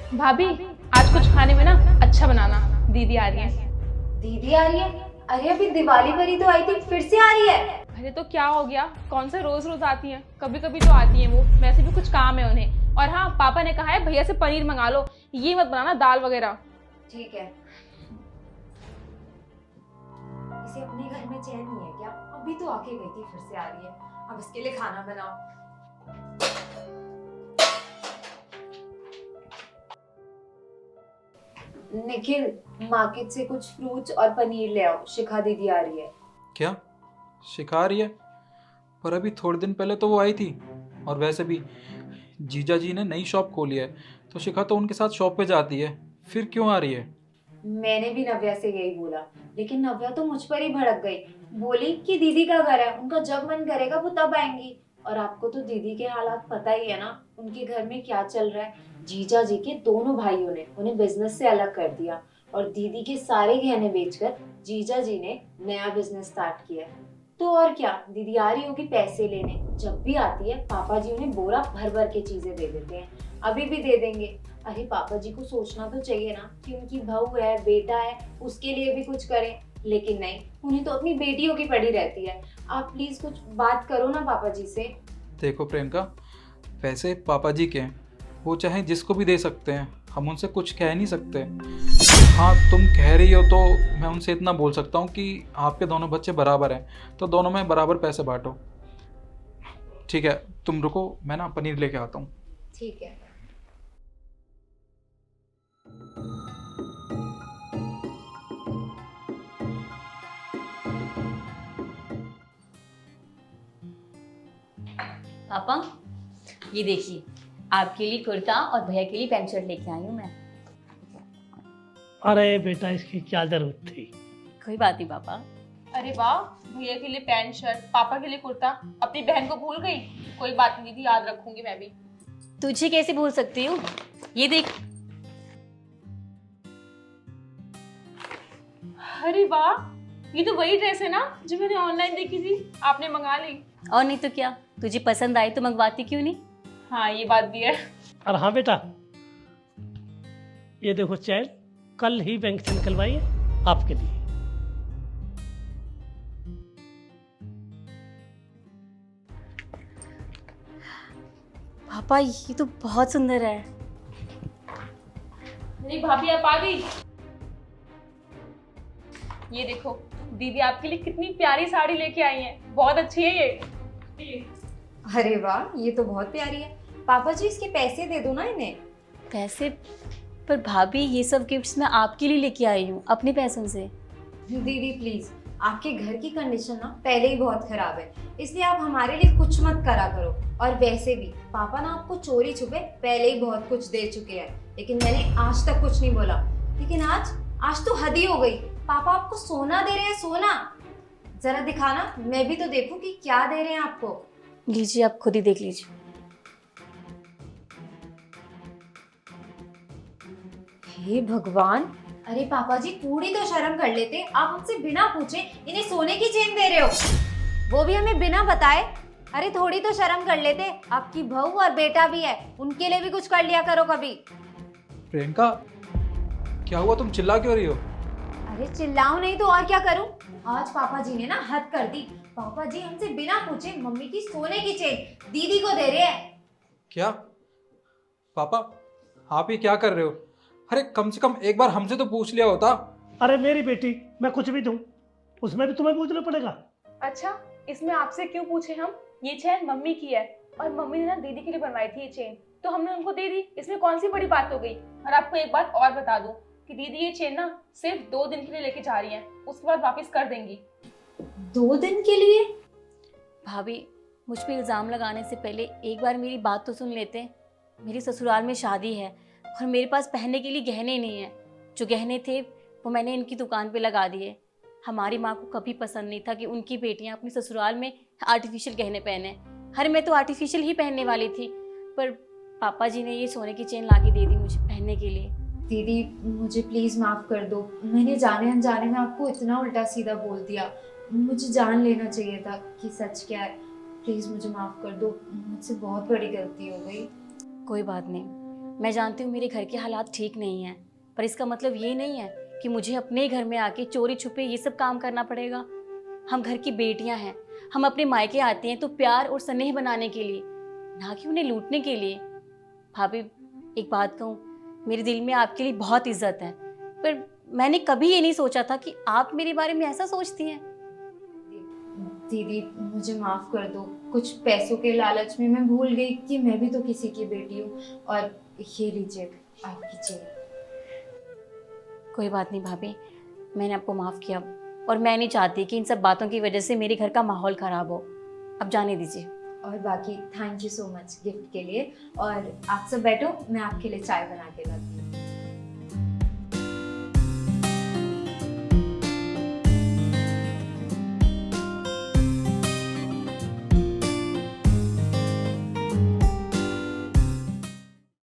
भाभी, आज कुछ खाने में ना अच्छा बनाना, दीदी आ रही है। दीदी आ रही है? अरे अभी दिवाली पर ही तो आई थी, फिर से आ रही है? अरे तो क्या हो गया, कौन से रोज रोज आती हैं, कभी कभी तो आती हैं वो, वैसे भी कुछ काम है उन्हें। और हाँ, पापा ने कहा है भैया से पनीर मंगा लो, ये मत बनाना दाल वगैरह। ठीक है। इसे अपने घर में चैन नहीं है क्या? अभी तो आके गई थी, फिर से आ रही है। अब इसके लिए खाना बनाओ। निखिल, मार्केट से कुछ फ्रूट्स और पनीर ले आओ, शिखा दीदी आ रही है। क्या सिखा रही है? पर अभी थोड़े दिन पहले तो वो आई थी। और वैसे भी जीजा जी ने नई शॉप खोली है, तो शिखा तो उनके साथ शॉप पे जाती है, फिर क्यों आ रही है? मैंने भी नव्या से यही बोला, लेकिन नव्या तो मुझ पर ही भड़क गई। बोली कि दीदी का घर है, उनका जब मन करेगा वो तब आएंगी। और आपको तो दीदी के हालात पता ही है ना, उनके घर में क्या चल रहा है। जीजा जी के दोनों भाइयों ने उन्हें बिजनेस से अलग कर दिया, और दीदी के सारे गहने बेचकर जीजा जी ने नया बिजनेस स्टार्ट किया है। तो और क्या, दीदी आ रही होगी पैसे लेने। जब भी आती है पापा जी उन्हें बोरा भर भर के चीजें दे देते हैं, अभी भी दे देंगे। अरे पापा जी को सोचना तो चाहिए ना कि उनकी बहू है, बेटा है, उसके लिए भी कुछ करें। लेकिन नहीं, उन्हें तो अपनी बेटियों की पड़ी रहती है। आप प्लीज कुछ बात करो ना पापा जी से। देखो प्रियंका, पैसे पापा जी के हैं, वो चाहे जिसको भी दे सकते हैं, हम उनसे कुछ कह नहीं सकते। हाँ, तुम कह रही हो तो मैं उनसे इतना बोल सकता हूँ कि आपके दोनों बच्चे बराबर हैं, तो दोनों में बराबर पैसे बांटो। ठीक है, तुम रुको, मैं ना पनीर लेके आता हूँ। ठीक है। पापा, ये देखिए, आपके लिए कुर्ता और भैया के लिए पैंट शर्ट लेके आई हूँ मैं। अरे बेटा, इसकी क्या जरूरत थी? कोई बात नहीं पापा। अरे वाह, भैया के लिए पैंट शर्ट, पापा के लिए कुर्ता, अपनी बहन को भूल गई। कोई बात नहीं दीदी, याद रखूंगी मैं भी। तुझे कैसे भूल सकती हूँ? ये देख। अरे वाह, ये तो वही ड्रेस है ना जो मैंने ऑनलाइन देखी थी, आपने मंगा ली। और नहीं तो क्या, तुझे पसंद आई तो मंगवाती क्यों नहीं। हाँ, ये बात भी है। और हाँ बेटा, ये देखो चैन, कल ही बैंक से निकलवाई है आपके लिए। पापा, ये तो बहुत सुंदर है। मेरी भाभी आप आ गई। ये देखो, दीदी आपके लिए कितनी प्यारी साड़ी लेके आई हैं, बहुत अच्छी है ये। अरे वाह, ये तो बहुत प्यारी है। पापा जी इसके पैसे दे दो ना इन्हें। पैसे? पर भाभी, ये सब गिफ्ट्स मैं आपके लिए लेके आई हूँ अपने पैसों से। दीदी प्लीज, आपके घर की कंडीशन ना पहले ही बहुत खराब है, इसलिए आप हमारे लिए कुछ मत करा करो। और वैसे भी पापा ना आपको चोरी छुपे पहले ही बहुत कुछ दे चुके हैं, लेकिन मैंने आज तक कुछ नहीं बोला। लेकिन आज तो हद ही हो गई। पापा आपको सोना दे रहे हैं, सोना। जरा दिखाना, मैं भी तो देखूं कि क्या दे रहे हैं आपको। लीजिए, आप खुद ही देख लीजिए। हे भगवान, अरे पापा जी थोड़ी तो शर्म कर लेते, आप हमसे बिना पूछे इन्हें सोने की चेन दे रहे हो, वो भी हमें बिना बताए। अरे थोड़ी तो शर्म कर लेते, आपकी बहू और बेटा भी है, उनके लिए भी कुछ कर लिया करो कभी। प्रियंका, क्या हुआ, तुम चिल्ला क्यों रही हो? अरे चिल्लाऊं नहीं तो और क्या करूं। आज पापा जी ने ना हद कर दी। पापा जी हमसे बिना पूछे मम्मी की सोने की चेन दीदी को दे रहे हैं। क्या? पापा, आप ये क्या कर रहे हो? अरे कम से कम एक बार हमसे तो पूछ लिया होता। अरे मेरी बेटी, मैं कुछ भी दूं उसमें भी तुम्हें पूछना पड़ेगा। अच्छा, इसमें आपसे क्यों पूछे हम? ये चेन मम्मी की है, और मम्मी ने ना दीदी के लिए बनवाई थी ये चेन, तो हमने उनको दे दी। इसमें कौन सी बड़ी बात हो गई? और आपको एक बात और बता दूं कि दीदी ये चेन ना सिर्फ 2 दिन के लिए लेके जा रही हैं, उसके बाद वापस कर देंगी। 2 दिन के लिए? भाभी, मुझ पे इल्ज़ाम लगाने से पहले एक बार मेरी बात तो सुन लेते। मेरी ससुराल में शादी है और मेरे पास पहनने के लिए गहने नहीं हैं। जो गहने थे वो मैंने इनकी दुकान पे लगा दिए। हमारी माँ को कभी पसंद नहीं था कि उनकी बेटियाँ अपनी ससुराल में आर्टिफिशियल गहने पहने। हर मैं तो आर्टिफिशियल ही पहनने वाली थी, पर पापा जी ने ये सोने की चेन ला के दे दी मुझे पहनने के लिए। दीदी मुझे प्लीज माफ कर दो, मैंने जाने अनजाने में आपको इतना उल्टा सीधा बोल दिया। मुझे जान लेना चाहिए था कि सच क्या है। प्लीज मुझे माफ कर दो, मुझसे बहुत बड़ी गलती हो गई। कोई बात नहीं, मैं जानती हूँ मेरे घर के हालात ठीक नहीं हैं, पर इसका मतलब ये नहीं है कि मुझे अपने ही घर में आके चोरी छुपे ये सब काम करना पड़ेगा। हम घर की बेटियां हैं, हम अपने मायके आते हैं तो प्यार और स्नेह बनाने के लिए, ना कि उन्हें लूटने के लिए। भाभी एक बात कहूँ, मेरे दिल में आपके लिए बहुत इज्जत है, पर मैंने कभी ये नहीं सोचा था कि आप मेरे बारे में ऐसा सोचती हैं। दीदी मुझे माफ कर दो, कुछ पैसों के लालच में मैं भूल गई कि मैं भी तो किसी की बेटी हूँ। और ये लीजिए आपकी चेन। कोई बात नहीं भाभी, मैंने आपको माफ़ किया और मैं नहीं चाहती कि इन सब बातों की वजह से मेरे घर का माहौल ख़राब हो। अब जाने दीजिए। और बाकी thank you so much gift के लिए। और आप सब बैठो, मैं आपके लिए चाय बना के लाती हूँ।